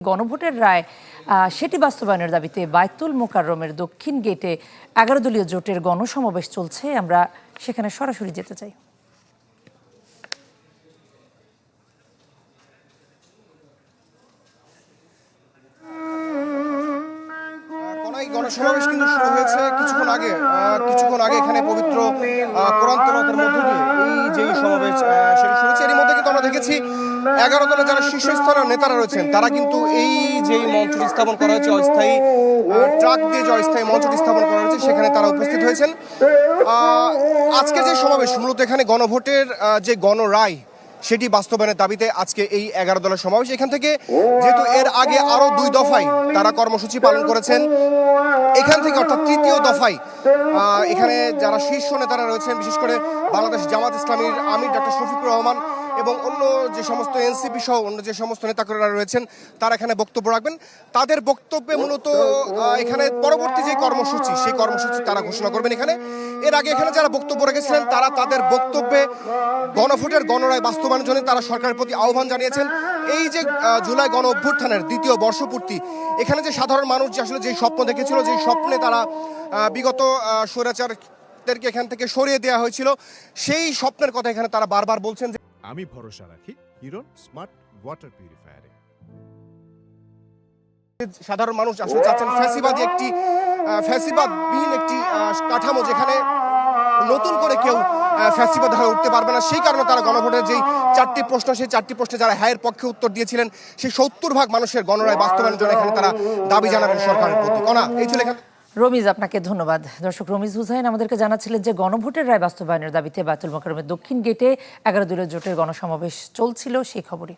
গণভোটের রায় সেটি বাস্তবায়নের দাবিতে বায়তুল মোকাররমের দক্ষিণ গেটে ১১ দলীয় জোটের গণসমাবেশ চলছে। আমরা সেখানে সরাসরি যেতে চাই। গণসমাবেশ কিন্তু শুরু হয়েছে কিছুক্ষণ আগে এখানে পবিত্র কোরআন তেলাওয়াতের মধ্য দিয়ে এই যে সমাবেশ সেটা শুরু হয়েছে। এর মধ্যে কিন্তু আমরা দেখেছি ১১ দলের যারা শীর্ষস্থানীয় নেতারা রয়েছেন তারা কিন্তু এই যে মঞ্চটি স্থাপন করা হয়েছে, অস্থায়ী ট্রাক দিয়ে যে অস্থায়ী মঞ্চটি স্থাপন করা হয়েছে সেখানে তারা উপস্থিত হয়েছেন। আজকে যে সমাবেশ মূলত এখানে গণভোটের যে গণরায় সেটি বাস্তবায়নের দাবিতে আজকে এই ১১ দলের সমাবেশ। এখান থেকে যেহেতু এর আগে আরো ২ দফায় তারা কর্মসূচি পালন করেছেন, এখান থেকে অর্থাৎ তৃতীয় দফায় এখানে যারা শীর্ষ নেতারা রয়েছেন, বিশেষ করে বাংলাদেশ জামাত ইসলামীর আমির ডক্টর শফিকুর রহমান এবং অন্য যে সমস্ত এনসিপি সহ অন্য যে সমস্ত নেতাকর্মীরা রয়েছেন তারা এখানে বক্তব্য রাখবেন। তাদের বক্তব্যে মূলত এখানে পরবর্তী যে কর্মসূচি সেই কর্মসূচি তারা ঘোষণা করবেন। এর আগে এখানে যারা বক্তব্য রেখেছিলেন তারা তাদের বক্তব্যে গণভোটের গণরায় বাস্তবায়নের জন্য তারা সরকারের প্রতি আহ্বান জানিয়েছেন। এই যে জুলাই গণ অভ্যুত্থানের দ্বিতীয় বর্ষপূর্তি, এখানে যে সাধারণ মানুষ যে আসলে যেই স্বপ্ন দেখেছিল, যেই স্বপ্নে তারা বিগত স্বৈরাচারদেরকে এখান থেকে সরিয়ে দেওয়া হয়েছিল, সেই স্বপ্নের কথা এখানে তারা বারবার বলছেন যে আমি ভরসা রাখি হিরন স্মার্ট ওয়াটার পিউরিফায়ারে। সাধারণ মানুষ আসলে চাচ্ছেন ফ্যাসিবাদবিহীন একটি কাঠামো, যেখানে নতুন করে কেউ ফ্যাসিবাদ হয়ে উঠতে পারবে না। সেই কারণে তারা গণভোটের যেই ৪টি প্রশ্ন, সেই ৪টি প্রশ্নে যারা হ্যাঁয়ের পক্ষে উত্তর দিয়েছিলেন সেই ৭০% মানুষের গণরায় বাস্তবায়নের জন্য এখানে তারা দাবি জানাবেন সরকারের প্রতি। এই ছিল এখানে। রমিজ, আপনাকে ধন্যবাদ। দর্শক, রমিজ হুসাইন আমাদেরকে জানাচ্ছিলেন যে গণভোটের রায় বাস্তবায়নের দাবিতে বায়তুল মোকাররমের দক্ষিণ গেটে ১১ দলীয় জোটের গণসমাবেশ চলছিল, সেই খবরই।